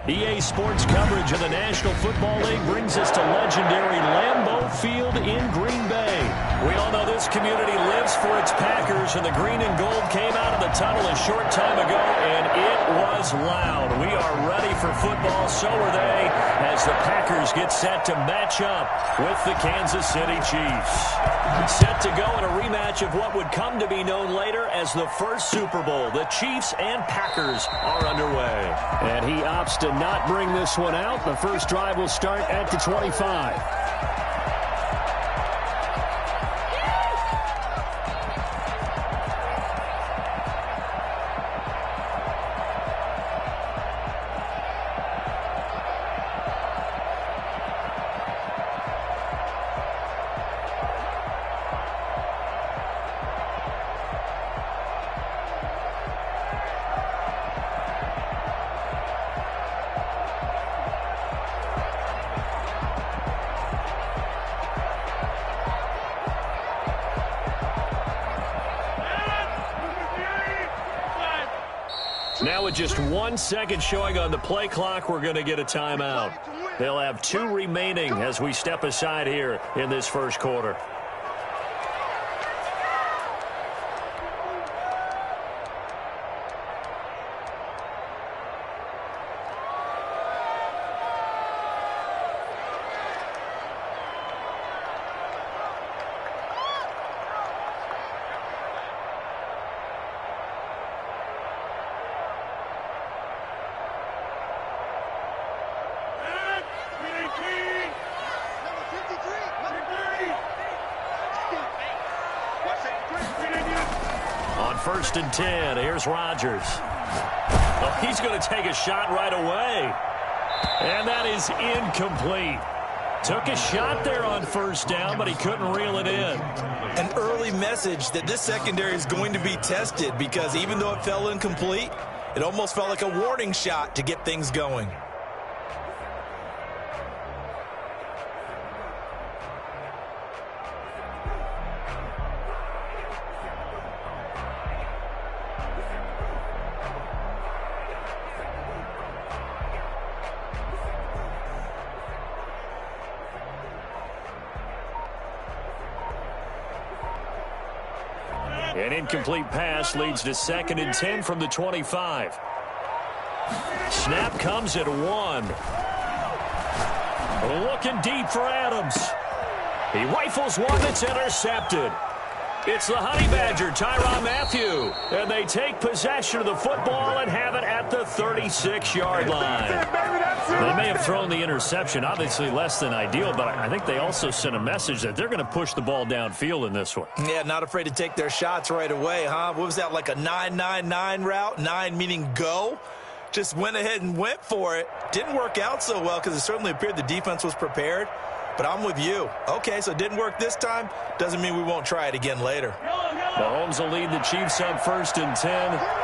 EA Sports coverage of the National Football League brings us to legendary Lambeau Field in Green Bay. We all know this community lives for its Packers, and the green and gold came out of the tunnel a short time ago, and it was loud. We are ready for football, so are they, as the Packers get set to match up with the Kansas City Chiefs. Set to go in a rematch of what would come to be known later as the first Super Bowl. The Chiefs and Packers are underway. And he opts to not bring this one out. The first drive will start at the 25. Now with just 1 second showing on the play clock, we're going to get a timeout. They'll have 2 remaining as we step aside here in this first quarter. First and 10. Here's Rodgers. Oh, he's going to take a shot right away. And that is incomplete. Took a shot there on first down, but he couldn't reel it in. An early message that this secondary is going to be tested, because even though it fell incomplete, it almost felt like a warning shot to get things going. An incomplete pass leads to 2nd and 10 from the 25. Snap comes at 1. Looking deep for Adams. He rifles one that's intercepted. It's the Honey Badger, Tyrann Mathieu. And they take possession of the football and have it at the 36-yard line. They may have thrown the interception, obviously less than ideal, but I think they also sent a message that they're going to push the ball downfield in this one. Yeah, not afraid to take their shots right away, huh? What was that, like a 9-9-9 route? 9 meaning go? Just went ahead and went for it. Didn't work out so well because it certainly appeared the defense was prepared. But I'm with you. Okay, so it didn't work this time. Doesn't mean we won't try it again later. Mahomes will lead the Chiefs on 1st and 10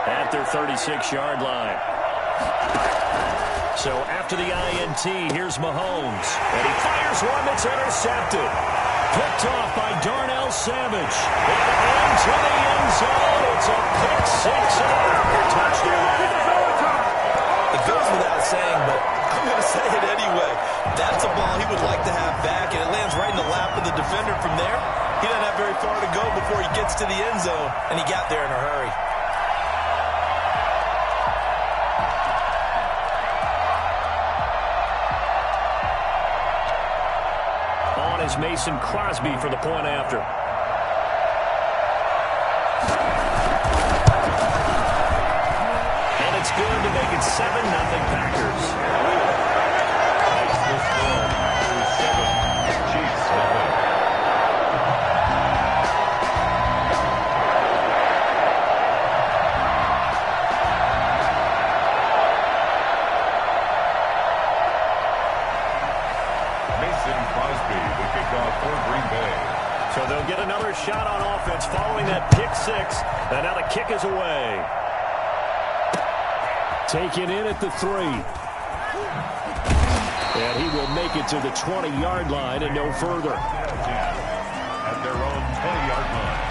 at their 36-yard line. So after the INT, here's Mahomes. And he fires one that's intercepted. Picked off by Darnell Savage. And into the end zone. It's a pick six and a touchdown. It goes without saying, but I'm going to say it anyway. That's a ball he would like to have back, and it lands right in the lap of the defender from there. He doesn't have very far to go before he gets to the end zone, and he got there in a hurry. On is Mason Crosby for the point after. And it's good to make it 7-0 Packers. So they'll get another shot on offense following that pick six. And now the kick is away. Taken in at the 3. And he will make it to the 20-yard line and no further. At their own 20-yard line.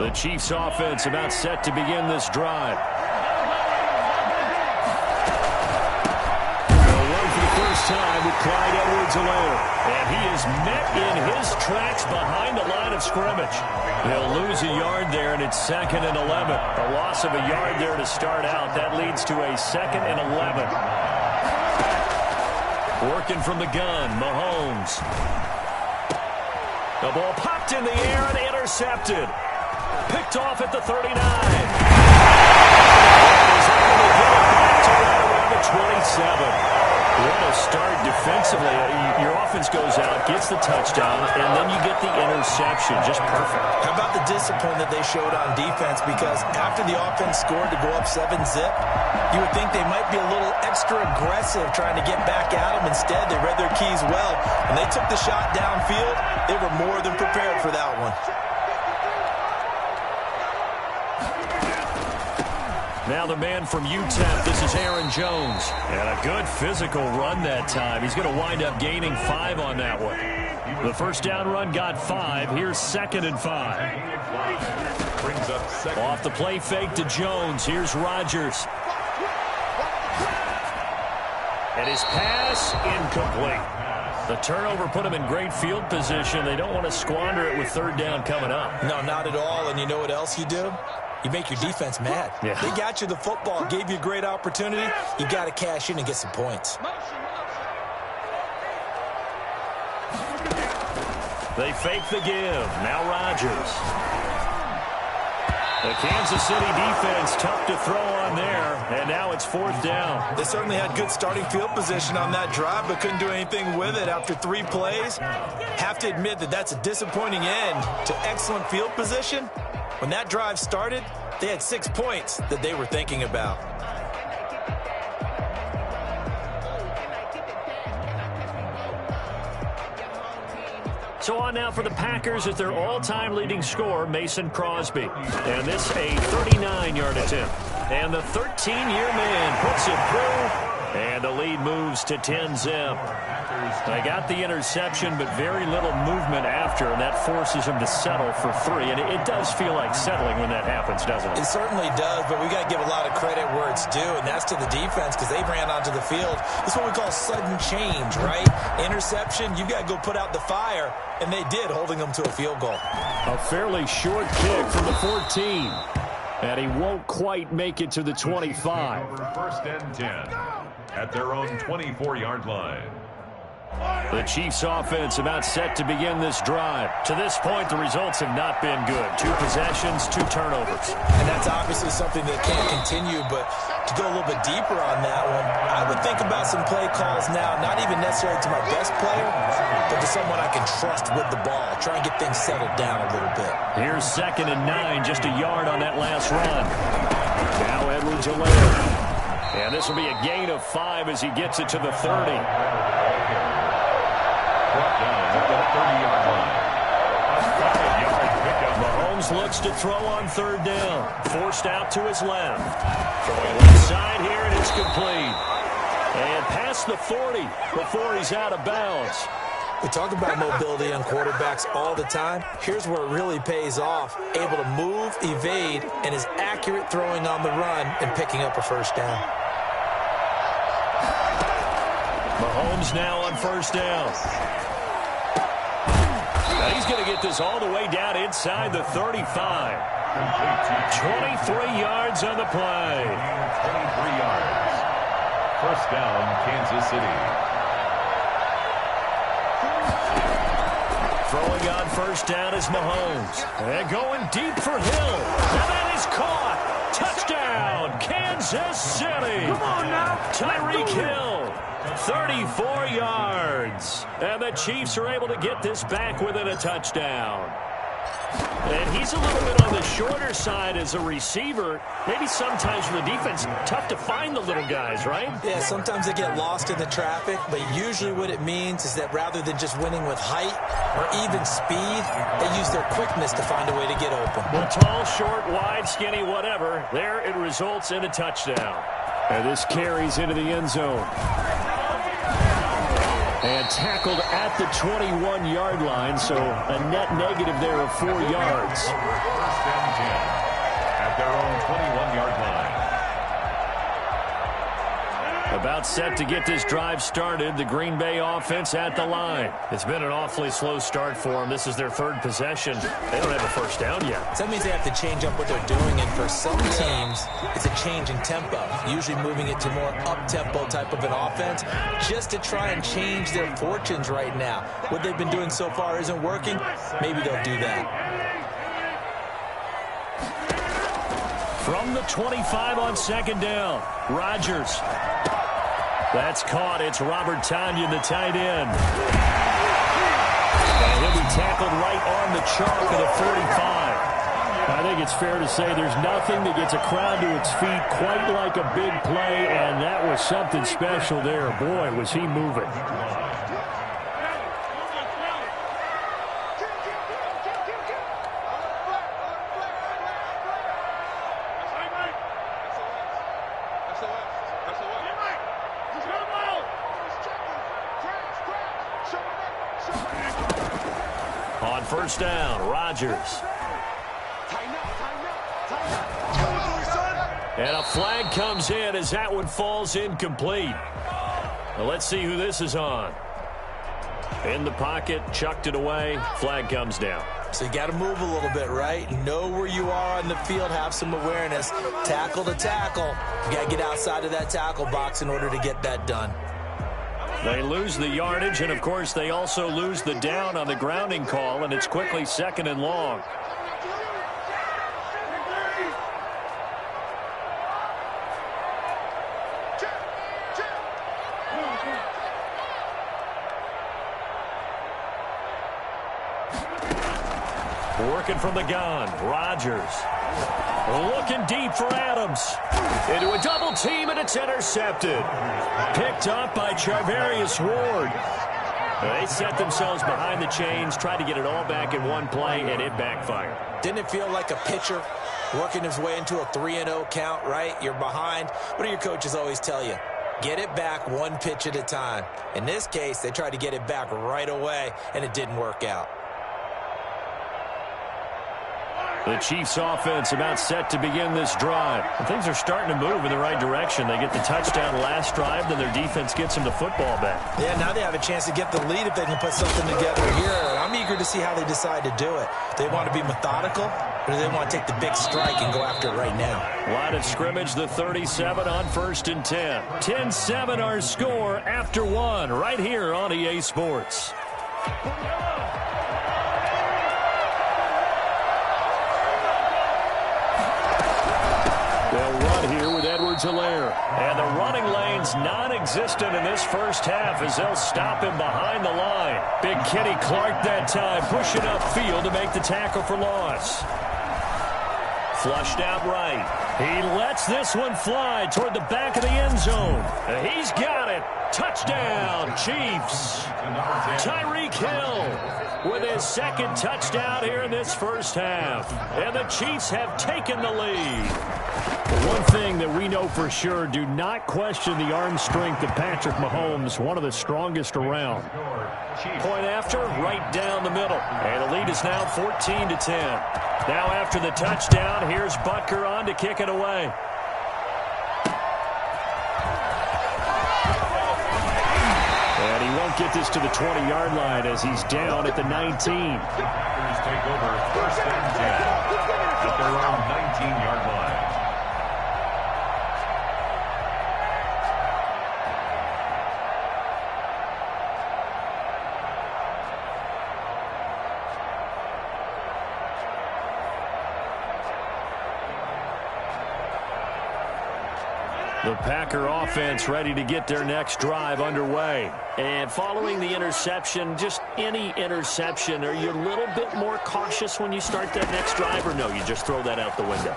The Chiefs offense about set to begin this drive. They'll run for the first time with Clyde Edwards-Helaire. And he is met in his tracks behind the line of scrimmage. They'll lose a yard there, and it's 2nd and 11. A loss of a yard there to start out. That leads to a 2nd and 11. Working from the gun, Mahomes. The ball popped in the air and intercepted. Picked off at the 39. He's able to get it back to right around the 27. What a start defensively. Your offense goes out, gets the touchdown, and then you get the interception. Just perfect. How about the discipline that they showed on defense? Because after the offense scored to go up 7-zip, you would think they might be a little extra aggressive trying to get back at them. Instead, they read their keys well. When they took the shot downfield, they were more than prepared for that one. Now the man from UTEP, this is Aaron Jones. And a good physical run that time. He's going to wind up gaining 5 on that one. The first down run got 5. Here's 2nd and 5. Brings up second. Off the play fake to Jones. Here's Rodgers. And his pass incomplete. The turnover put him in great field position. They don't want to squander it with 3rd down coming up. No, not at all. And you know what else you do? You make your defense mad. Yeah. They got you the football, gave you a great opportunity. You got to cash in and get some points. They fake the give. Now Rodgers. The Kansas City defense tough to throw on there, and now it's 4th down. They certainly had good starting field position on that drive, but couldn't do anything with it after 3 plays. Have to admit that that's a disappointing end to excellent field position. When that drive started, they had 6 points that they were thinking about. So on now for the Packers at their all-time leading scorer, Mason Crosby. And this a 39-yard attempt. And the 13-year man puts it through. And the lead moves to 10-zip. They got the interception, but very little movement after, and that forces them to settle for 3. And it does feel like settling when that happens, doesn't it? It certainly does, but we got to give a lot of credit where it's due, and that's to the defense because they ran onto the field. It's what we call sudden change, right? Interception, you got to go put out the fire, and they did, holding them to a field goal. A fairly short kick from the 14. And he won't quite make it to the 25. 1st and 10 at their own 24-yard line. The Chiefs offense about set to begin this drive. To this point, the results have not been good. 2 possessions, 2 turnovers. And that's obviously something that can't continue, but to go a little bit deeper on that one, I would think about some play calls now, not even necessarily to my best player, but to someone I can trust with the ball. Try and get things settled down a little bit. Here's 2nd and 9, just a yard on that last run. Now Edwards-Helaire. And this will be a gain of 5 as he gets it to the 30. Brought down at the 30-yard line. A 5-yard pickup. Mahomes looks to throw on 3rd down. Forced out to his left. Throwing left side here, and it's complete. And past the 40 before he's out of bounds. We talk about mobility on quarterbacks all the time. Here's where it really pays off. Able to move, evade, and is accurate throwing on the run and picking up a 1st down. Mahomes now on 1st down. Now he's going to get this all the way down inside the 35. 23 yards on the play. 23 yards. 1st down, Kansas City. Throwing on 1st down is Mahomes. And going deep for Hill. And that is caught. Touchdown, Kansas City. Come on now. Tyreek Hill. 34 yards. And the Chiefs are able to get this back within a touchdown. And he's a little bit on the shorter side as a receiver. Maybe sometimes for the defense, tough to find the little guys, right? Yeah, sometimes they get lost in the traffic, but usually what it means is that rather than just winning with height or even speed, they use their quickness to find a way to get open. Well, tall, short, wide, skinny, whatever. There it results in a touchdown. And this carries into the end zone. And tackled at the 21-yard line, so a net negative there of 4 yards. First and 10 at their own 21-yard line. About set to get this drive started. The Green Bay offense at the line. It's been an awfully slow start for them. This is their 3rd possession. They don't have a first down yet. So that means they have to change up what they're doing, and for some teams, it's a change in tempo, usually moving it to more up-tempo type of an offense just to try and change their fortunes right now. What they've been doing so far isn't working. Maybe they'll do that. From the 25 on 2nd down, Rodgers. That's caught. It's Robert Tonyan, the tight end. And he'll be tackled right on the chalk of the 45. I think it's fair to say there's nothing that gets a crowd to its feet quite like a big play, and that was something special there. Boy, was he moving. On 1st down, Rodgers. And a flag comes in as that one falls incomplete. Well, let's see who this is on. In the pocket, chucked it away, flag comes down. So you got to move a little bit, right? Know where you are on the field, have some awareness. Tackle to tackle. You got to get outside of that tackle box in order to get that done. They lose the yardage, and, of course, they also lose the down on the grounding call, and it's quickly 2nd and long. Working from the gun, Rodgers. Looking deep for Adams. Into a double team, and it's intercepted. Picked up by Charvarius Ward. They set themselves behind the chains, tried to get it all back in one play, and it backfired. Didn't it feel like a pitcher working his way into a 3-0 count, right? You're behind. What do your coaches always tell you? Get it back one pitch at a time. In this case, they tried to get it back right away, and it didn't work out. The Chiefs offense about set to begin this drive. And things are starting to move in the right direction. They get the touchdown last drive, then their defense gets them the football back. Yeah, now they have a chance to get the lead if they can put something together here. I'm eager to see how they decide to do it. Do they want to be methodical, or do they want to take the big strike and go after it right now? Line of scrimmage, the 37 on 1st and 10. 10-7 our score after 1 right here on EA Sports. They'll run here with Edwards-Helaire. And the running lane's non-existent in this first half as they'll stop him behind the line. Big Kenny Clark that time pushing upfield to make the tackle for loss. Flushed out right. He lets this one fly toward the back of the end zone. He's got it. Touchdown, Chiefs. Tyreek Hill with his 2nd touchdown here in this first half. And the Chiefs have taken the lead. One thing that we know for sure, do not question the arm strength of Patrick Mahomes, one of the strongest around. Point after, right down the middle. And the lead is now 14-10. Now after the touchdown, here's Butker on to kick it away. And he won't get this to the 20-yard line as he's down at the 19. Packers take over 1st and 10 at their own 19-yard line. The Packer offense ready to get their next drive underway. And following the interception, just any interception, are you a little bit more cautious when you start that next drive, or no, you just throw that out the window?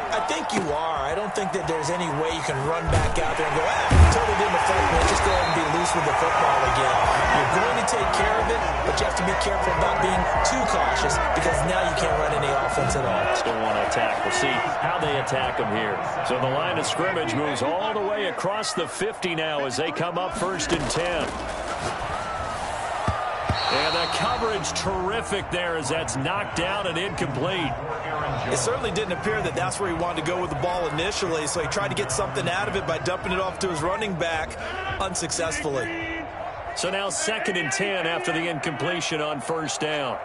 I think you are. I don't think that there's any way you can run back out there and go, totally didn't affect me. Just go ahead and be loose with the football again. You're going to take care of it, but you have to be careful about being too cautious because now you can't run any offense at all. Still want to attack. We'll see how they attack them here. So the line of scrimmage moves all the way across the 50 now as they come up 1st and 10. And the coverage terrific there as that's knocked down and incomplete. It certainly didn't appear that that's where he wanted to go with the ball initially, so he tried to get something out of it by dumping it off to his running back unsuccessfully. So now 2nd and 10 after the incompletion on 1st down.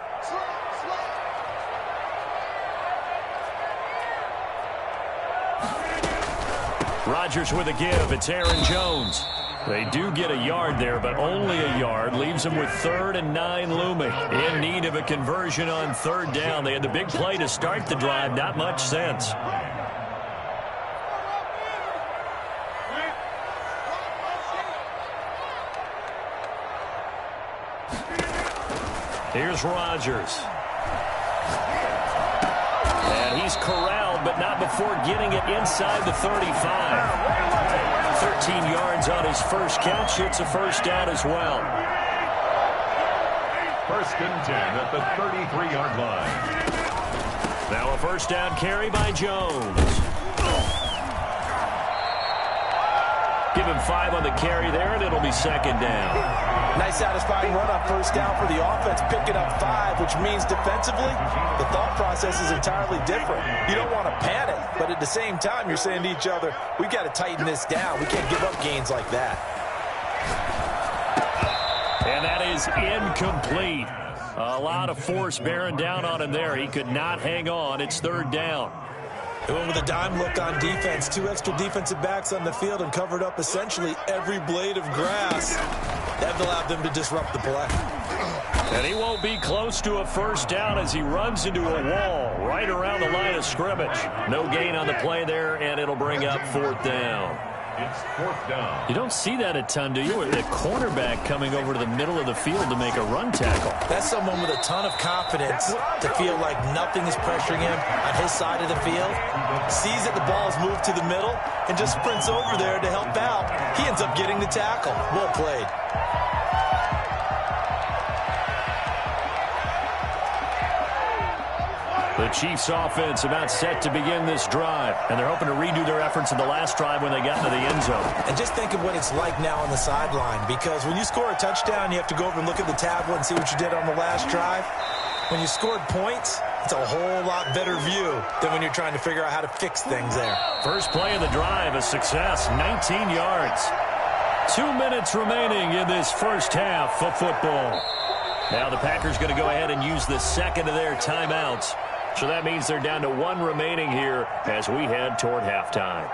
Rodgers with a give. It's Aaron Jones. They do get a yard there, but only a yard. Leaves them with 3rd and 9 looming. In need of a conversion on 3rd down. They had the big play to start the drive. Not much sense. Here's Rodgers. And he's corralled, but not before getting it inside the 35. 13 yards on his first catch. It's a 1st down as well. 1st and 10 at the 33-yard line. Now a 1st down carry by Jones. Give him 5 on the carry there, and it'll be 2nd down. Nice satisfying run on 1st down for the offense, picking up 5, which means defensively, the thought process is entirely different. You don't want to panic, but at the same time, you're saying to each other, we've got to tighten this down. We can't give up gains like that. And that is incomplete. A lot of force bearing down on him there. He could not hang on. It's 3rd down. They went with a dime look on defense. 2 extra defensive backs on the field and covered up essentially every blade of grass. That allowed them to disrupt the play. And he won't be close to a 1st down as he runs into a wall right around the line of scrimmage. No gain on the play there, and it'll bring up 4th down. It's 4th down. You don't see that a ton, do you? With the cornerback coming over to the middle of the field to make a run tackle. That's someone with a ton of confidence to feel like nothing is pressuring him on his side of the field. Sees that the ball's moved to the middle and just sprints over there to help out. He ends up getting the tackle. Well played. The Chiefs offense about set to begin this drive, and they're hoping to redo their efforts in the last drive when they got into the end zone. And just think of what it's like now on the sideline, because when you score a touchdown, you have to go over and look at the tablet and see what you did on the last drive. When you scored points, it's a whole lot better view than when you're trying to figure out how to fix things there. First play of the drive, a success, 19 yards. 2 minutes remaining in this first half of football. Now the Packers going to go ahead and use the 2nd of their timeouts. So that means they're down to 1 remaining here as we head toward halftime.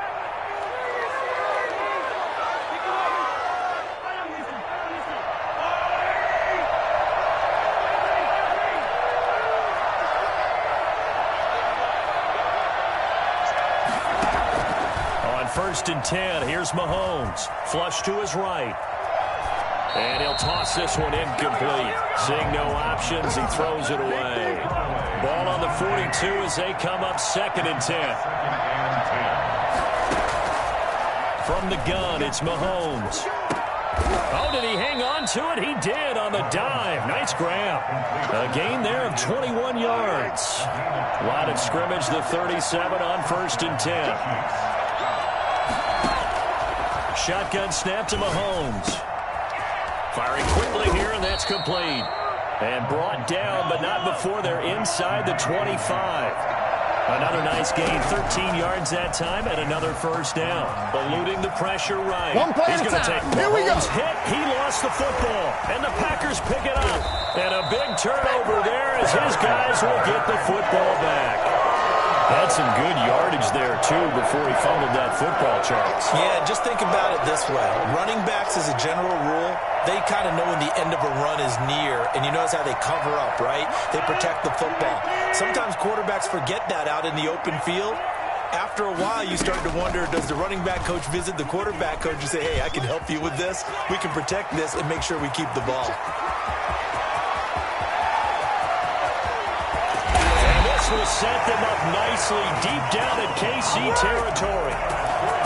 On 1st and 10, here's Mahomes. Flush to his right. And he'll toss this one incomplete. Seeing no options, he throws it away. Ball on the 42 as they come up 2nd and 10. From the gun, it's Mahomes. Oh, did he hang on to it? He did on the dive. Nice grab. A gain there of 21 yards. Line of scrimmage, the 37 on 1st and 10. Shotgun snap to Mahomes. Firing quickly here, and that's complete. And brought down, but not before they're inside the 25. Another nice gain, 13 yards that time, and another 1st down. Eluding the pressure right. He's going to take Mahomes' hit. He lost the football, and the Packers pick it up. And a big turnover there as his guys will get the football back. Had some good yardage there, too, before he fumbled that football, Charles. Yeah, just think about it this way. Running backs, as a general rule, they kind of know when the end of a run is near, and you notice how they cover up, right? They protect the football. Sometimes quarterbacks forget that out in the open field. After a while, you start to wonder, does the running back coach visit the quarterback coach and say, hey, I can help you with this? We can protect this and make sure we keep the ball. Will set them up nicely deep down in KC territory.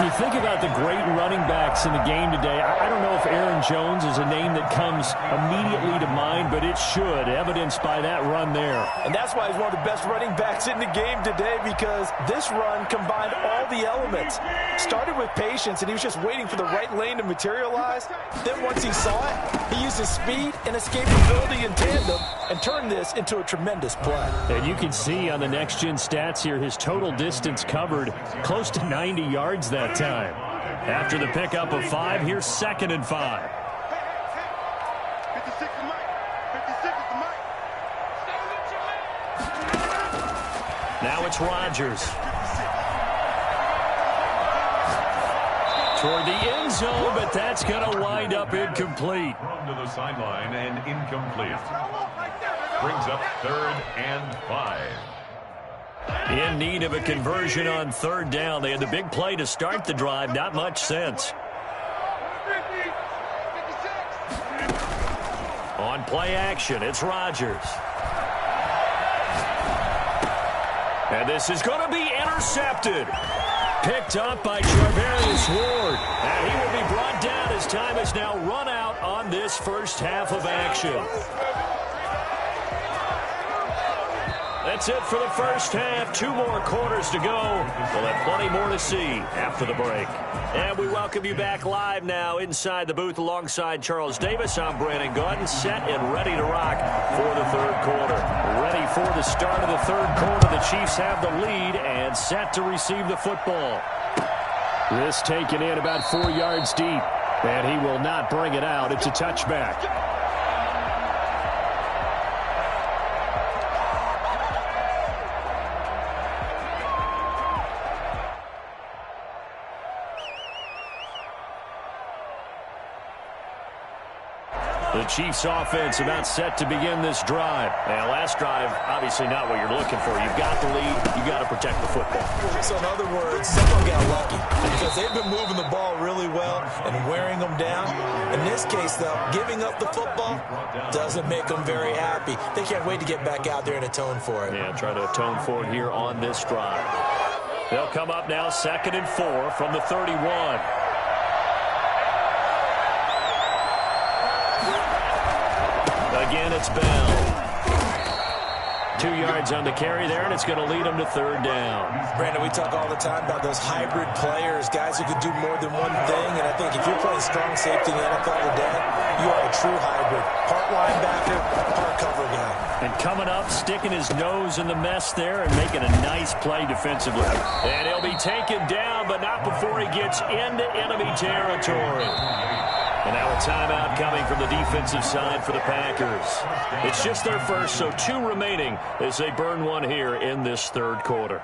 you think about the great running backs in the game today, I don't know if Aaron Jones is a name that comes immediately to mind, but it should, evidenced by that run there. And that's why he's one of the best running backs in the game today, because this run combined all the elements. Started with patience, and he was just waiting for the right lane to materialize. Then once he saw it, he used his speed and escapability in tandem and turned this into a tremendous play. And you can see on the next-gen stats here, his total distance covered close to 90 yards that time. After the pickup of 5, here's 2nd and 5. Now it's Rodgers. Toward the end zone, but that's going to wind up incomplete. Thrown to the sideline and incomplete. Brings up 3rd and 5. In need of a conversion on 3rd down. They had the big play to start the drive. Not much sense. On play action, it's Rodgers. And this is going to be intercepted. Picked up by Charvarius Ward. And he will be brought down as time has now run out on this first half of action. That's it for the first half. 2 more quarters to go. We'll have plenty more to see after the break. And we welcome you back live now inside the booth alongside Charles Davis. I'm Brandon Gaudin, set and ready to rock for the 3rd quarter. Ready for the start of the 3rd quarter. The Chiefs have the lead and set to receive the football. This taken in about 4 yards deep. And he will not bring it out. It's a touchback. The Chiefs offense about set to begin this drive. And last drive, obviously not what you're looking for. You've got the lead. You've got to protect the football. So in other words, someone got lucky because they've been moving the ball really well and wearing them down. In this case, though, giving up the football doesn't make them very happy. They can't wait to get back out there and atone for it. Yeah, try to atone for it here on this drive. They'll come up now 2nd and 4 from the 31. Again, it's Bell. 2 yards on the carry there, and it's going to lead them to 3rd down. Brandon, we talk all the time about those hybrid players, guys who can do more than one thing. And I think if you're playing strong safety in the NFL today, you are a true hybrid. Part linebacker, part cover guy. And coming up, sticking his nose in the mess there and making a nice play defensively. And he'll be taken down, but not before he gets into enemy territory. And now a timeout coming from the defensive side for the Packers. It's just their first, so 2 remaining as they burn one here in this 3rd quarter.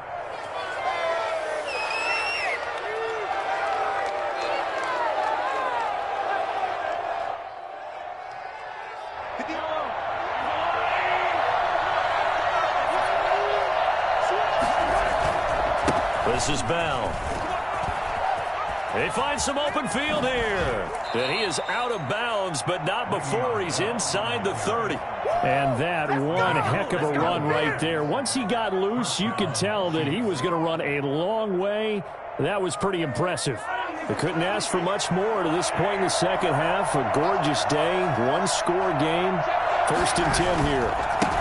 This is Bell. They find some open field here. And he is out of bounds, but not before he's inside the 30. And that one heck of a run right there. Once he got loose, you could tell that he was going to run a long way. That was pretty impressive. They couldn't ask for much more to this point in the second half. A gorgeous day, 1-score game. 1st and 10 here.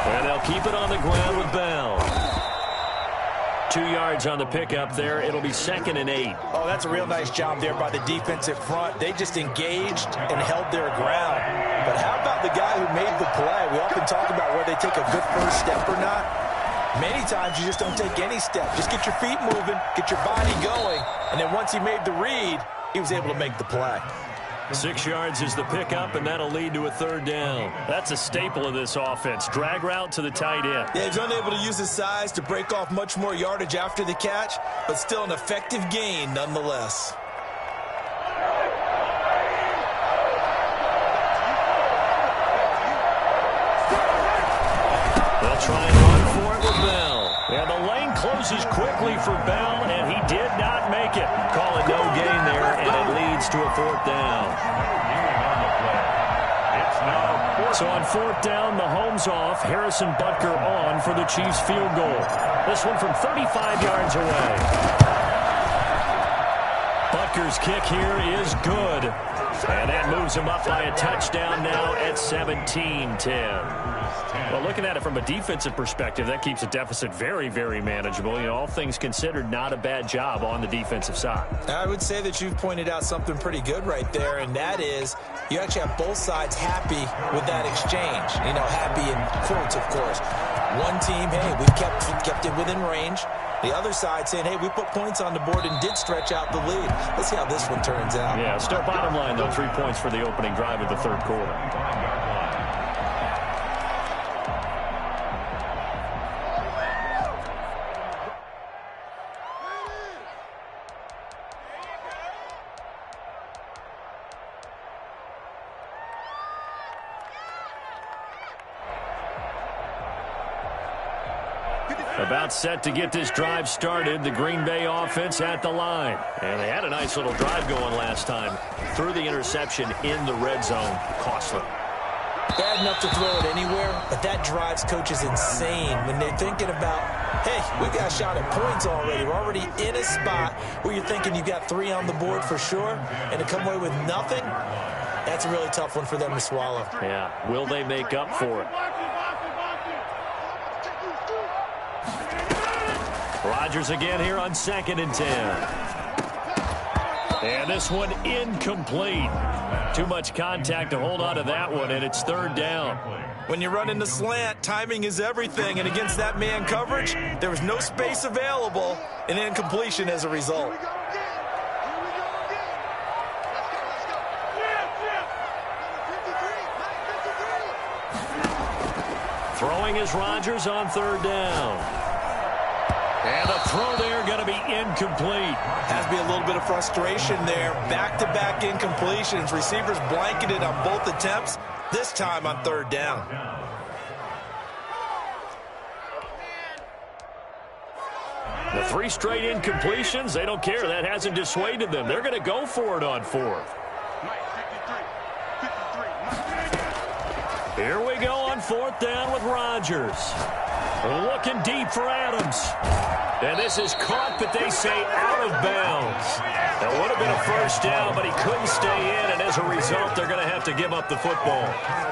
And they'll keep it on the ground with Bell. 2 yards on the pickup there. It'll be 2nd and 8. Oh, that's a real nice job there by the defensive front. They just engaged and held their ground. But how about the guy who made the play? We often talk about whether they take a good first step or not. Many times you just don't take any step. Just get your feet moving, get your body going, and then once he made the read, he was able to make the play. 6 yards is the pickup, and that'll lead to a 3rd down. That's a staple of this offense. Drag route to the tight end. Yeah, he's unable to use his size to break off much more yardage after the catch, but still an effective gain nonetheless. They'll try and run for it with Bell. And the lane closes quickly for Bell, and he did not make it. Call it no gain there, and it leads to a 4th down. So on 4th down, Mahomes off, Harrison Butker on for the Chiefs field goal. This one from 35 yards away. Packers' kick here is good. And that moves them up by a touchdown now at 17-10. Well, looking at it from a defensive perspective, that keeps the deficit very, very manageable. You know, all things considered, not a bad job on the defensive side. I would say that you've pointed out something pretty good right there, and that is you actually have both sides happy with that exchange. You know, happy in quotes, of course. One team, hey, we kept it within range. The other side saying, hey, we put points on the board and did stretch out the lead. Let's see how this one turns out. Yeah, still bottom line, though, 3 points for the opening drive of the third quarter. About set to get this drive started. The Green Bay offense at the line. And they had a nice little drive going last time. Threw the interception in the red zone. Costly. Bad enough to throw it anywhere, but that drives coaches insane when they're thinking about, hey, we've got a shot at points already. We're already in a spot where you're thinking you've got 3 on the board for sure, and to come away with nothing, that's a really tough one for them to swallow. Yeah. Will they make up for it? Rodgers again here on 2nd and 10. And this one incomplete. Too much contact to hold on to that one, and it's 3rd down. When you're running the slant, timing is everything, and against that man coverage, there was no space available, and incompletion as a result. Throwing is Rodgers on 3rd down. And the throw there going to be incomplete. Has to be a little bit of frustration there. Back-to-back incompletions. Receivers blanketed on both attempts, this time on 3rd down. The 3 straight incompletions, they don't care. That hasn't dissuaded them. They're going to go for it on 4th. Here we go on 4th down with Rodgers. Looking deep for Adams. And this is caught, but they say out of bounds. That would have been a 1st down, but he couldn't stay in, and as a result, they're going to have to give up the football.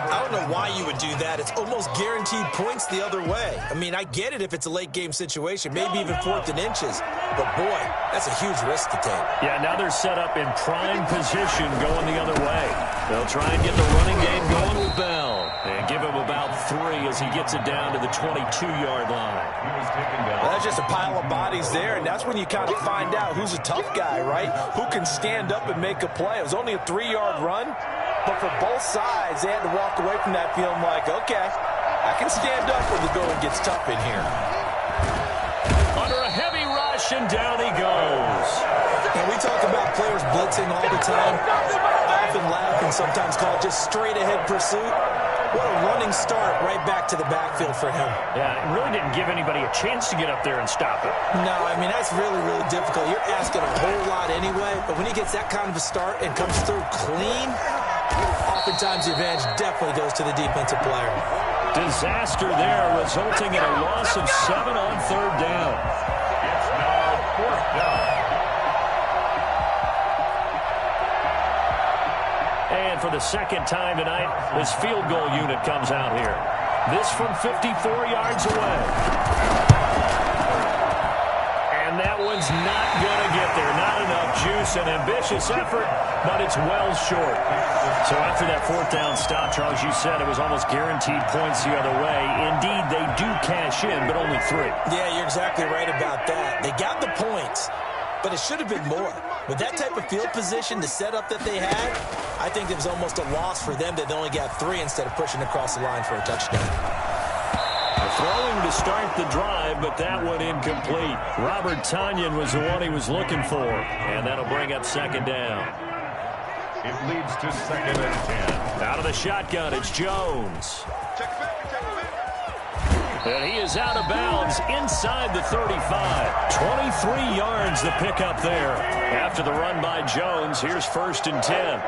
I don't know why you would do that. It's almost guaranteed points the other way. I mean, I get it if it's a late-game situation, maybe even 4th and inches. But, boy, that's a huge risk to take. Yeah, now they're set up in prime position going the other way. They'll try and get the running game going with Bell. And give him about 3 as he gets it down to the 22-yard line. Well, that's just a pile of bodies there, and that's when you kind of find out who's a tough guy, right? Who can stand up and make a play. It was only a 3-yard run, but for both sides, they had to walk away from that feeling like, okay, I can stand up when the going gets tough in here. Under a heavy rush, and down he goes. And we talk about players blitzing all the time. I often laugh and sometimes call it just straight-ahead pursuit. What a running start right back to the backfield for him. Yeah, it really didn't give anybody a chance to get up there and stop it. No, I mean, that's really, really difficult. You're asking a whole lot anyway, but when he gets that kind of a start and comes through clean, oftentimes the advantage definitely goes to the defensive player. Disaster there, resulting in a loss of 7 on 3rd down. It's now 4th down. And for the 2nd time tonight, this field goal unit comes out here. This from 54 yards away. And that one's not going to get there. Not enough juice, an ambitious effort, but it's well short. So after that 4th down stop, Charles, you said it was almost guaranteed points the other way. Indeed, they do cash in, but only 3. Yeah, you're exactly right about that. They got the points, but it should have been more. With that type of field position, the setup that they had, I think it was almost a loss for them that they only got 3 instead of pushing across the line for a touchdown. Throwing to start the drive, but that one incomplete. Robert Tonyan was the one he was looking for, and that'll bring up 2nd down. It leads to 2nd and 10. Out of the shotgun, it's Jones. And he is out of bounds inside the 35. 23 yards the pickup there. After the run by Jones, here's 1st and 10.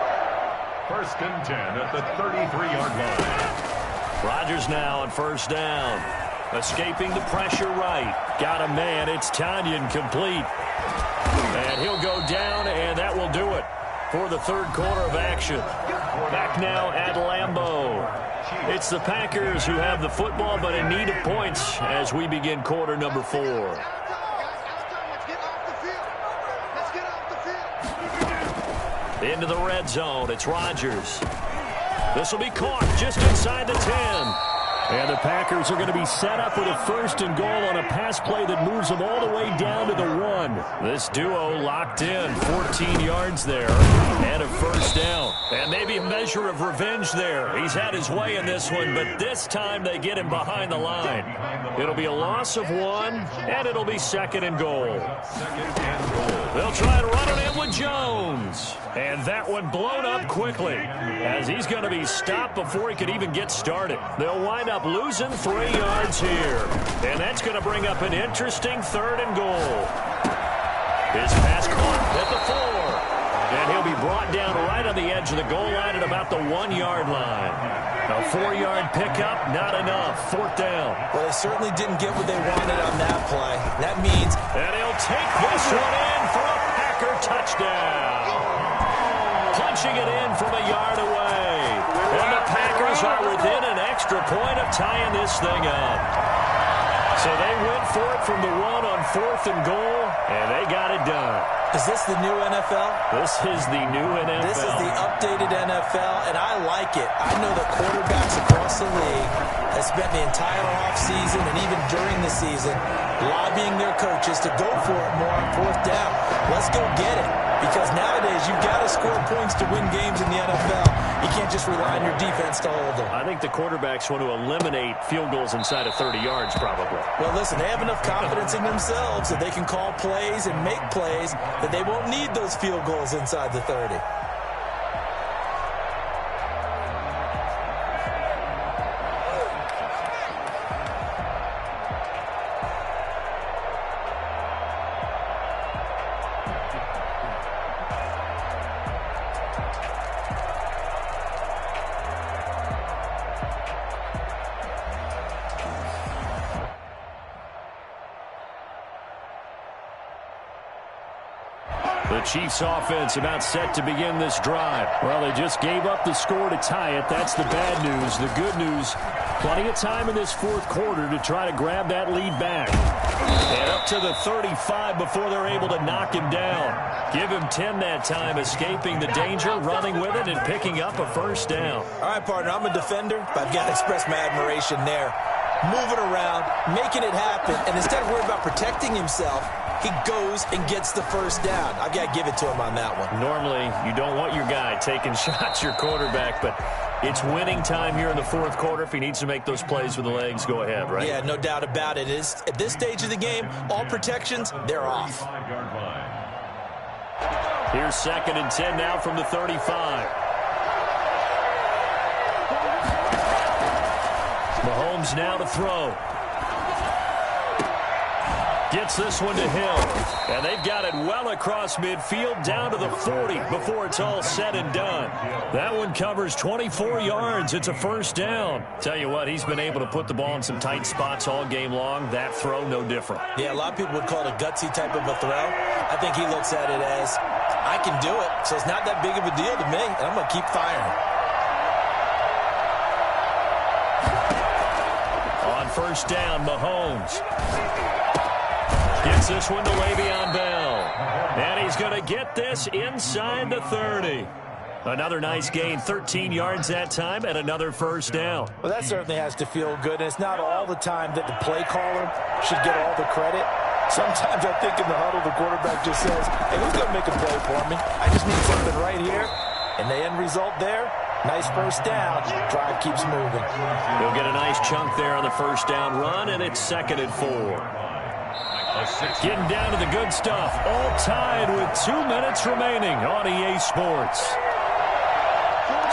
1st and 10 at the 33-yard line. Rodgers now on 1st down. Escaping the pressure right. Got a man. It's Tonyan complete. And he'll go down, and that will for the third quarter of action. Back now at Lambeau. It's the Packers who have the football, but in need of points as we begin quarter number 4. Into the red zone. It's Rodgers. This will be caught just inside the 10. And the Packers are going to be set up with a 1st and goal on a pass play that moves them all the way down to the 1. This duo locked in, 14 yards there, and a 1st down. And maybe a measure of revenge there. He's had his way in this one, but this time they get him behind the line. It'll be a loss of 1, and it'll be 2nd and goal. They'll try and run it in with Jones. And that one blown up quickly as he's going to be stopped before he could even get started. They'll wind up losing 3 yards here. And that's going to bring up an interesting 3rd and goal. His pass caught at the 4. And he'll be brought down right on the edge of the goal line at about the 1-yard line. A 4-yard pickup, not enough. 4th down. Well, they certainly didn't get what they wanted on that play. That means... And he'll take this one in for a Packer touchdown. Punching it in from a yard away. And the Packers are within an extra point of tying this thing up. So they went for it from the 1 on 4th and goal, and they got it done. Is this the new NFL? This is the new NFL. This is the updated NFL, and I like it. I know that quarterbacks across the league have spent the entire offseason and even during the season lobbying their coaches to go for it more on 4th down. Let's go get it. Because nowadays, you've got to score points to win games in the NFL. You can't just rely on your defense to hold them. I think the quarterbacks want to eliminate field goals inside of 30 yards, probably. Well, listen, they have enough confidence in themselves that they can call plays and make plays that they won't need those field goals inside the 30. The Chiefs offense about set to begin this drive. Well, they just gave up the score to tie it. That's the bad news. The good news, plenty of time in this 4th quarter to try to grab that lead back. And up to the 35 before they're able to knock him down. Give him 10 that time, escaping the danger, running with it, and picking up a 1st down. All right, partner, I'm a defender, but I've got to express my admiration there. Moving around, making it happen, and instead of worrying about protecting himself, he goes and gets the 1st down. I've got to give it to him on that one. Normally, you don't want your guy taking shots, your quarterback, but it's winning time here in the 4th quarter. If he needs to make those plays with the legs, go ahead, right? Yeah, no doubt about it. At this stage of the game, all protections, they're off. Here's 2nd and 10 now from the 35. Mahomes now to throw. Gets this one to Hill. And they've got it well across midfield down to the 40 before it's all said and done. That one covers 24 yards. It's a 1st down. Tell you what, he's been able to put the ball in some tight spots all game long. That throw, no different. Yeah, a lot of people would call it a gutsy type of a throw. I think he looks at it as, I can do it, so it's not that big of a deal to me, and I'm going to keep firing. On 1st down, Mahomes gets this one to Le'Veon Bell. And he's going to get this inside the 30. Another nice gain, 13 yards that time, and another 1st down. Well, that certainly has to feel good, and it's not all the time that the play caller should get all the credit. Sometimes I think in the huddle, the quarterback just says, hey, who's going to make a play for me? I just need something right here. And the end result there, nice 1st down. Drive keeps moving. He'll get a nice chunk there on the 1st down run, and it's 2nd and 4. Getting down to the good stuff. All tied with 2 minutes remaining on EA Sports.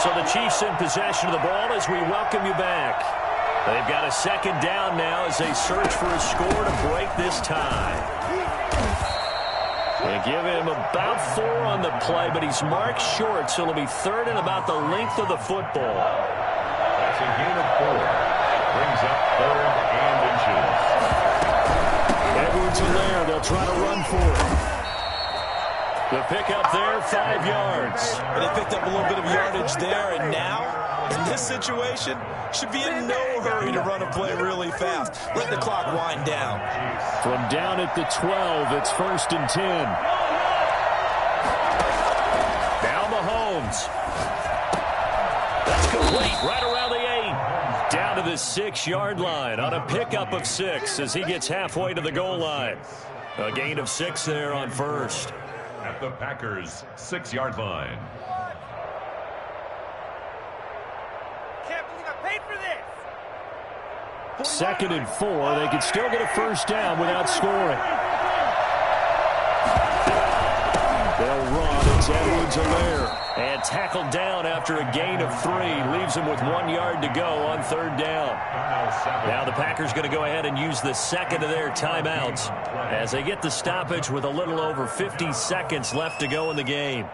So the Chiefs in possession of the ball as we welcome you back. They've got a 2nd down now as they search for a score to break this tie. They give him about 4 on the play, but he's marked short, so it'll be 3rd and about the length of the football. That's a gain of 4. Brings up 3rd and inches. Edwards and there, they'll try to run for it. The pickup there, 5 yards. And they picked up a little bit of yardage there, and now, in this situation, should be in no hurry to run a play really fast. Let the clock wind down. From down at the 12, it's 1st and 10. Now Mahomes. That's complete, right around the 8. Down to the 6-yard line on a pickup of 6 as he gets halfway to the goal line. A gain of 6 there on 1st. At the Packers' 6-yard line. Can't believe I paid for this. 2nd and 4. They could still get a 1st down without scoring. They'll run. It's Edwards-Helaire. And tackled down after a gain of 3. Leaves him with 1 yard to go on 3rd down. Now the Packers going to go ahead and use the 2nd of their timeouts as they get the stoppage with a little over 50 seconds left to go in the game.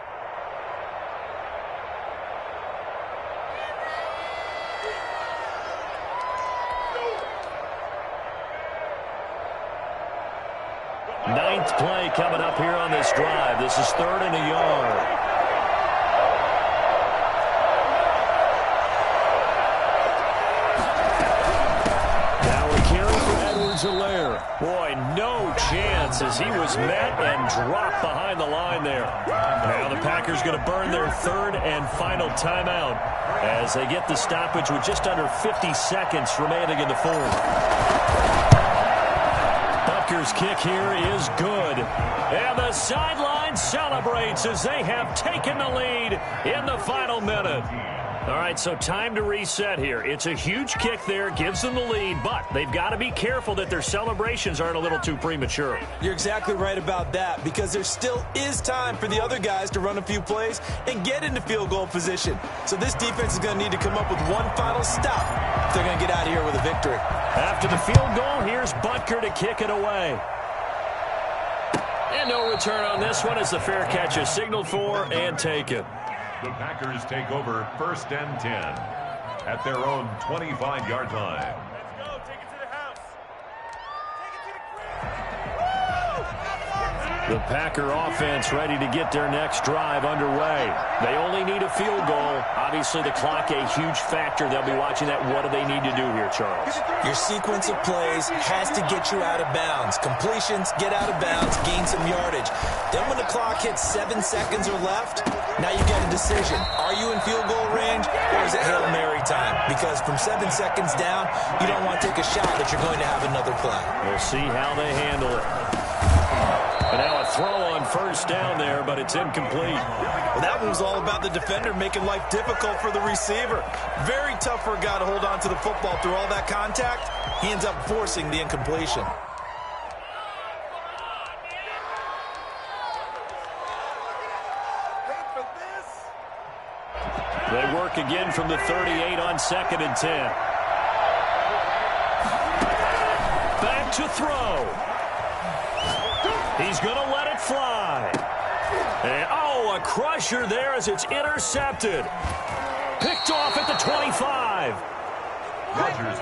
Ninth play coming up here on this drive. This is 3rd and a yard. Now a carry for Edwards-Helaire. Boy, no chance as he was met and dropped behind the line there. Now the Packers going to burn their 3rd and final timeout as they get the stoppage with just under 50 seconds remaining in the 4th. Butker's kick here is good. And the sideline celebrates as they have taken the lead in the final minute. All right, so time to reset here. It's a huge kick there, gives them the lead, but they've got to be careful that their celebrations aren't a little too premature. You're exactly right about that, because there still is time for the other guys to run a few plays and get into field goal position. So this defense is going to need to come up with one final stop if they're going to get out of here with a victory. After the field goal, here's Butker to kick it away. And no return on this one as the fair catch is signaled for and taken. The Packers take over 1st and 10 at their own 25-yard line. Let's go. Take it to the house. Take it to the crib. The Packer offense ready to get their next drive underway. They only need a field goal. Obviously, the clock a huge factor. They'll be watching that. What do they need to do here, Charles? Your sequence of plays has to get you out of bounds. Completions, get out of bounds, gain some yardage. Then when the clock hits 7 seconds or left, now you get a decision. Are you in field goal range, or is it Hail Mary time? Because from 7 seconds down, you don't want to take a shot that you're going to have another play. We'll see how they handle it. And now a throw on 1st down there, but it's incomplete. Well, that one was all about the defender making life difficult for the receiver. Very tough for a guy to hold on to the football through all that contact. He ends up forcing the incompletion. They work again from the 38 on 2nd and 10. Back to throw. He's going to let it fly. And, oh, a crusher there as it's intercepted. Picked off at the 25. Rodgers